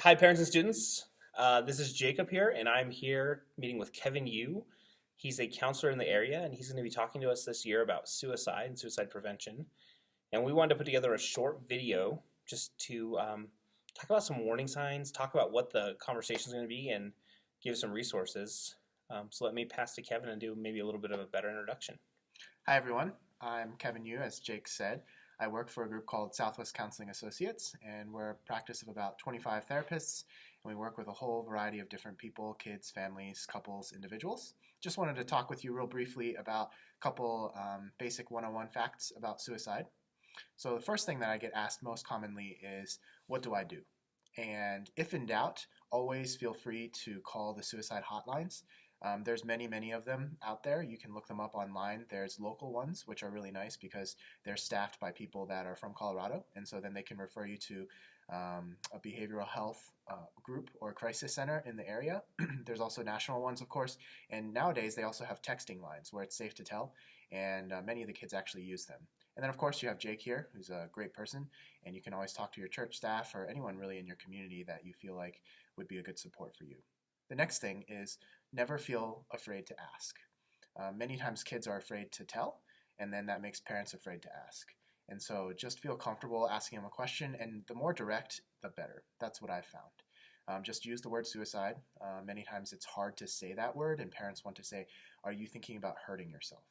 Hi, parents and students. This is Jacob here, and I'm here meeting with Kevin Yu. He's a counselor in the area, and he's going to be talking to us this year about suicide and suicide prevention. And we wanted to put together a short video just to talk about some warning signs, talk about what the conversation is going to be, and give some resources. So let me pass to Kevin and do maybe a little bit of a better introduction. Hi everyone, I'm Kevin Yu, as Jake said. I work for a group called Southwest Counseling Associates, and we're a practice of about 25 therapists, and we work with a whole variety of different people, kids, families, couples, individuals. Just wanted to talk with you real briefly about a couple basic one-on-one facts about suicide. So the first thing that I get asked most commonly is, what do I do? And if in doubt, always feel free to call the suicide hotlines. There's many of them out there. You can look them up online. There's local ones, which are really nice because they're staffed by people that are from Colorado, and so then they can refer you to a behavioral health group or crisis center in the area. There's also national ones, of course, and nowadays they also have texting lines where it's safe to tell, and many of the kids actually use them. And then, of course, you have Jake here, who's a great person, and you can always talk to your church staff or anyone really in your community that you feel like would be a good support for you. The next thing is never feel afraid to ask. Many times kids are afraid to tell, and then that makes parents afraid to ask. And so just feel comfortable asking them a question, and the more direct, the better. That's what I've found. Just use the word suicide. Many times it's hard to say that word, and parents want to say, are you thinking about hurting yourself?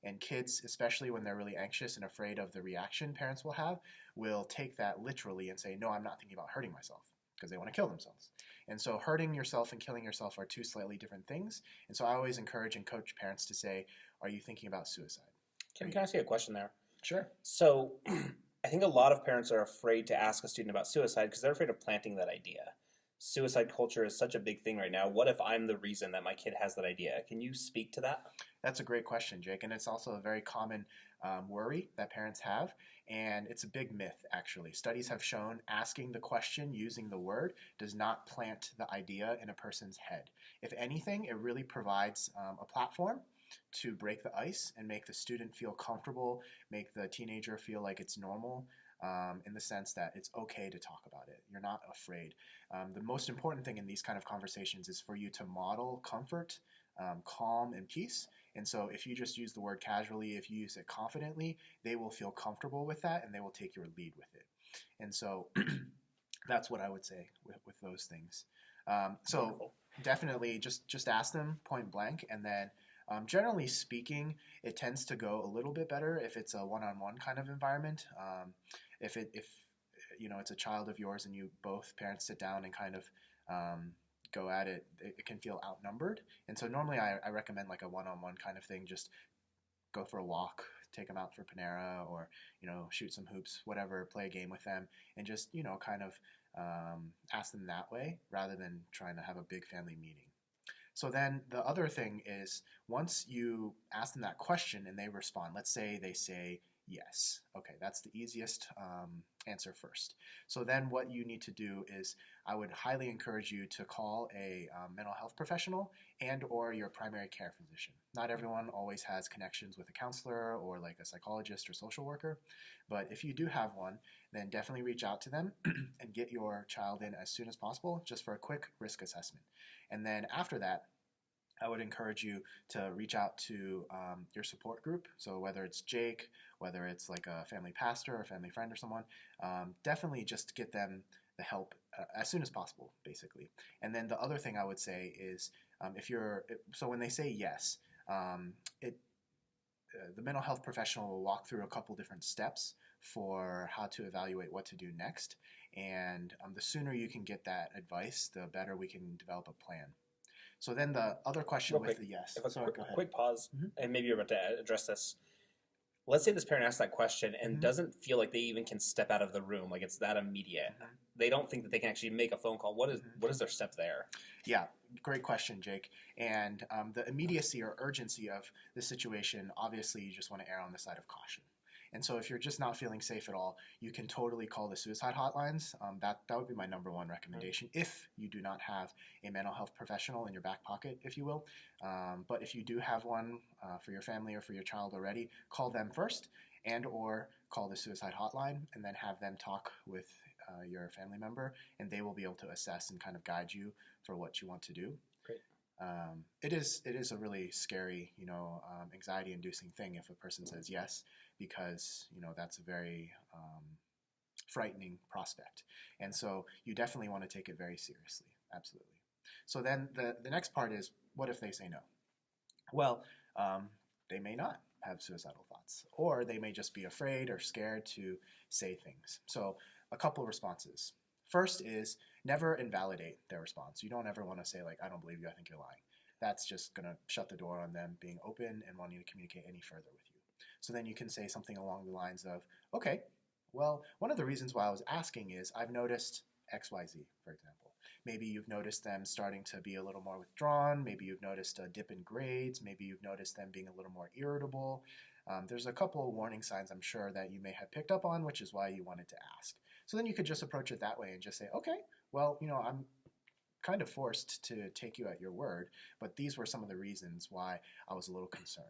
And kids, especially when they're really anxious and afraid of the reaction parents will have, will take that literally and say, no, I'm not thinking about hurting myself, because they want to kill themselves. And so hurting yourself and killing yourself are two slightly different things. And so I always encourage and coach parents to say, are you thinking about suicide? Can I ask you a question there? Sure. So I think a lot of parents are afraid to ask a student about suicide because they're afraid of planting that idea. Suicide culture is such a big thing right now. What if I'm the reason that my kid has that idea? Can you speak to that? That's a great question, Jake, and it's also a very common worry that parents have, and it's a big myth, actually. Studies have shown asking the question using the word does not plant the idea in a person's head. If anything, it really provides a platform to break the ice and make the student feel comfortable, make the teenager feel like it's normal, in the sense that it's okay to talk about it. You're not afraid. The most important thing in these kind of conversations is for you to model comfort, calm, and peace. And so if you just use the word casually, if you use it confidently, they will feel comfortable with that and they will take your lead with it. And so that's what I would say with those things. So Wonderful. definitely just ask them point blank, and then generally speaking, it tends to go a little bit better if it's a one-on-one kind of environment. If it's a child of yours and you both parents sit down and kind of go at it, it can feel outnumbered. And so normally I recommend like a one-on-one kind of thing. Just go for a walk, take them out for Panera, or shoot some hoops, whatever, play a game with them, and just kind of ask them that way rather than trying to have a big family meeting. So then the other thing is, once you ask them that question and they respond, let's say they say yes. Okay, that's the easiest answer first. So then what you need to do is, I would highly encourage you to call a mental health professional and or your primary care physician. Not everyone always has connections with a counselor or like a psychologist or social worker, but if you do have one, then definitely reach out to them and get your child in as soon as possible just for a quick risk assessment. And then after that, I would encourage you to reach out to your support group. So whether it's Jake, whether it's like a family pastor or family friend or someone, definitely just get them the help as soon as possible, basically. And then the other thing I would say is, so when they say yes, the mental health professional will walk through a couple different steps for how to evaluate what to do next. And the sooner you can get that advice, the better we can develop a plan. So then the other question Real with quick, the yes. if a Sorry, go ahead. quick pause, Mhm. and maybe you're about to address this. Let's say this parent asks that question and Mhm. doesn't feel like they even can step out of the room, like it's that immediate. Mhm. They don't think that they can actually make a phone call. What is their step there? Yeah, great question, Jake. And the immediacy or urgency of the situation, obviously, you just want to err on the side of caution. And so if you're just not feeling safe at all, you can totally call the suicide hotlines. That would be my number one recommendation if you do not have a mental health professional in your back pocket, if you will. But if you do have one for your family or for your child already, call them first and or call the suicide hotline and then have them talk with your family member, and they will be able to assess and kind of guide you for what you want to do. Great. It is a really scary, anxiety-inducing thing if a person says yes, because that's a very frightening prospect, and so you definitely want to take it very seriously. Absolutely. So then the next part is, what if they say no? Well, they may not have suicidal thoughts, or they may just be afraid or scared to say things. So a couple responses. First is never invalidate their response. You don't ever want to say, like, I don't believe you, I think you're lying. That's just going to shut the door on them being open and wanting to communicate any further with you. So then you can say something along the lines of, okay, well, one of the reasons why I was asking is I've noticed XYZ, for example. Maybe you've noticed them starting to be a little more withdrawn. Maybe you've noticed a dip in grades. Maybe you've noticed them being a little more irritable. There's a couple of warning signs I'm sure that you may have picked up on, which is why you wanted to ask. So then you could just approach it that way and just say, okay, well, I'm kind of forced to take you at your word, but these were some of the reasons why I was a little concerned.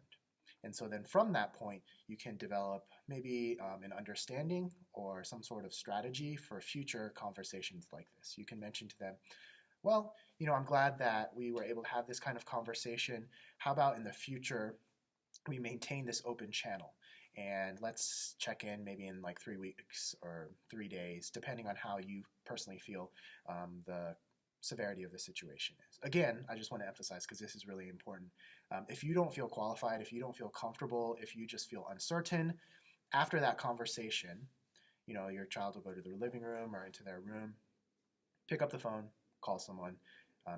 And so then from that point, you can develop maybe an understanding or some sort of strategy for future conversations like this. You can mention to them, well, I'm glad that we were able to have this kind of conversation. How about in the future, we maintain this open channel? And let's check in maybe in like 3 weeks or 3 days, depending on how you personally feel the severity of the situation is. Again, I just want to emphasize, because this is really important, if you don't feel qualified, if you don't feel comfortable, if you just feel uncertain, after that conversation, your child will go to their living room or into their room, pick up the phone, call someone,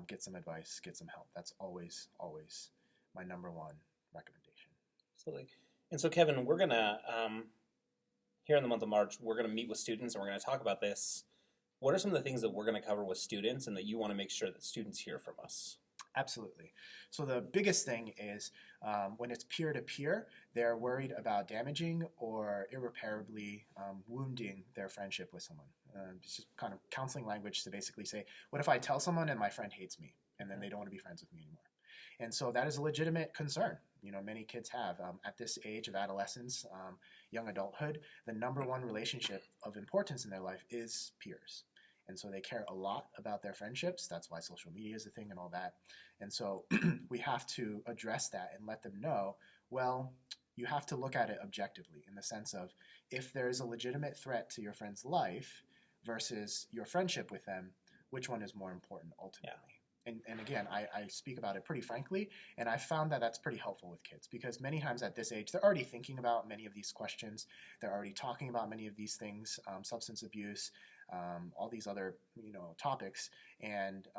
get some advice, get some help. That's always, always my number one recommendation. Absolutely. And so, Kevin, we're going to, here in the month of March, we're going to meet with students and we're going to talk about this. What are some of the things that we're going to cover with students and that you want to make sure that students hear from us? Absolutely. So the biggest thing is when it's peer-to-peer, they're worried about damaging or irreparably wounding their friendship with someone. It's just kind of counseling language to basically say, what if I tell someone and my friend hates me and then they don't want to be friends with me anymore? And so that is a legitimate concern. Many kids have. At this age of adolescence, young adulthood, the number one relationship of importance in their life is peers. And so they care a lot about their friendships. That's why social media is a thing and all that. And so we have to address that and let them know, well, you have to look at it objectively in the sense of, if there is a legitimate threat to your friend's life versus your friendship with them, which one is more important ultimately? Yeah. And again, I speak about it pretty frankly, and I found that that's pretty helpful with kids, because many times at this age, they're already thinking about many of these questions. They're already talking about many of these things, substance abuse, all these other topics, and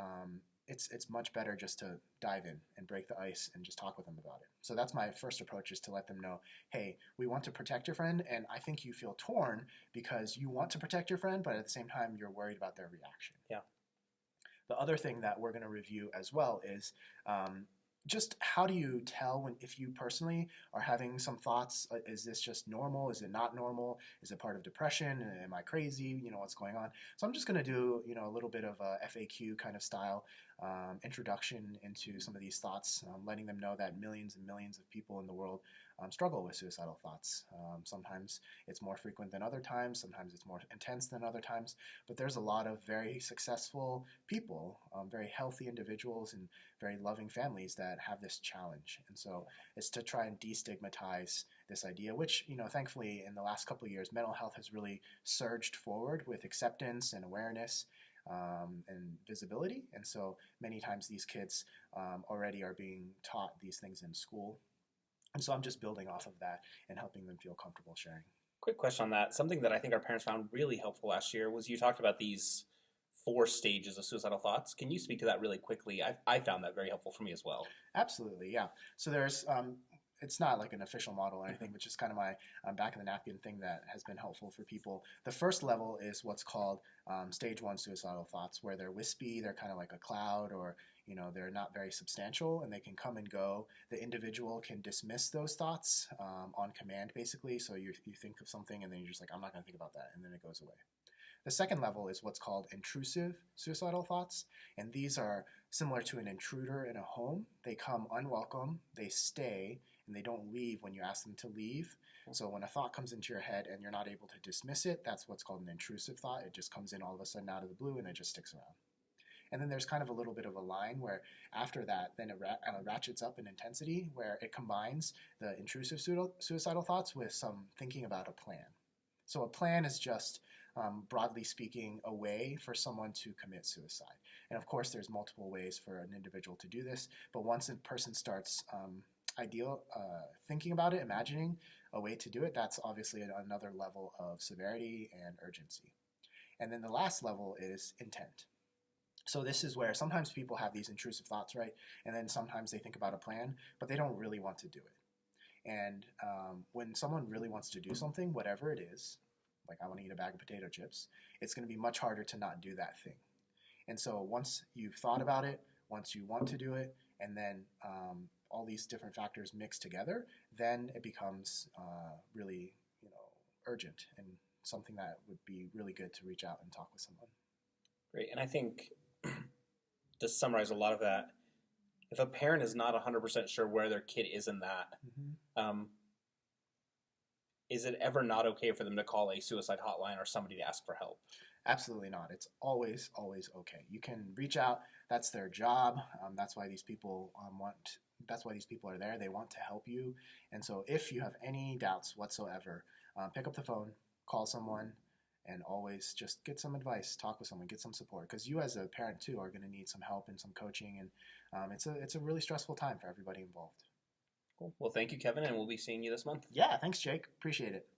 it's much better just to dive in and break the ice and just talk with them about it. So that's my first approach, is to let them know, hey, we want to protect your friend, and I think you feel torn because you want to protect your friend, but at the same time you're worried about their reaction. Yeah. The other thing that we're going to review as well is just how do you tell if you personally are having some thoughts? Is this just normal? Is it not normal? Is it part of depression? Am I crazy? What's going on? So I'm just going to do a little bit of a FAQ kind of style introduction into some of these thoughts, letting them know that millions and millions of people in the world struggle with suicidal thoughts. Sometimes it's more frequent than other times. Sometimes it's more intense than other times. But there's a lot of very successful people, very healthy individuals, and very loving families that have this challenge. And so it's to try and destigmatize this idea, which, thankfully in the last couple of years, mental health has really surged forward with acceptance and awareness and visibility. And so many times these kids already are being taught these things in school. And so I'm just building off of that and helping them feel comfortable sharing. Quick question on that. Something that I think our parents found really helpful last year was you talked about these 4 stages of suicidal thoughts. Can you speak to that really quickly? I found that very helpful for me as well. Absolutely, yeah. So there's, it's not like an official model or anything, but just kind of my back of the napkin thing that has been helpful for people. The first level is what's called stage 1 suicidal thoughts, where they're wispy, they're kind of like a cloud, or they're not very substantial, and they can come and go. The individual can dismiss those thoughts on command, basically. So you think of something, and then you're just like, I'm not going to think about that, and then it goes away. The second level is what's called intrusive suicidal thoughts, and these are similar to an intruder in a home. They come unwelcome, they stay, and they don't leave when you ask them to leave. So when a thought comes into your head and you're not able to dismiss it, that's what's called an intrusive thought. It just comes in all of a sudden out of the blue and it just sticks around. And then there's kind of a little bit of a line where after that, then it ratchets up in intensity, where it combines the intrusive suicidal thoughts with some thinking about a plan. So a plan is just, broadly speaking, a way for someone to commit suicide. And of course, there's multiple ways for an individual to do this, but once a person starts thinking about it, imagining a way to do it, that's obviously another level of severity and urgency. And then the last level is intent. So this is where sometimes people have these intrusive thoughts, right? And then sometimes they think about a plan, but they don't really want to do it. And when someone really wants to do something, whatever it is, like I want to eat a bag of potato chips, it's going to be much harder to not do that thing. And so once you've thought about it, once you want to do it, and then all these different factors mix together, then it becomes really, urgent and something that would be really good to reach out and talk with someone. Great. And I think to summarize a lot of that, if a parent is not 100% sure where their kid is in that, is it ever not okay for them to call a suicide hotline or somebody to ask for help? Absolutely not. It's always, always okay. You can reach out. That's their job. That's why these people That's why these people are there. They want to help you. And so, if you have any doubts whatsoever, pick up the phone, call someone, and always just get some advice. Talk with someone. Get some support, because you, as a parent too, are going to need some help and some coaching. And it's a really stressful time for everybody involved. Cool. Well, thank you, Kevin, and we'll be seeing you this month. Yeah. Thanks, Jake. Appreciate it.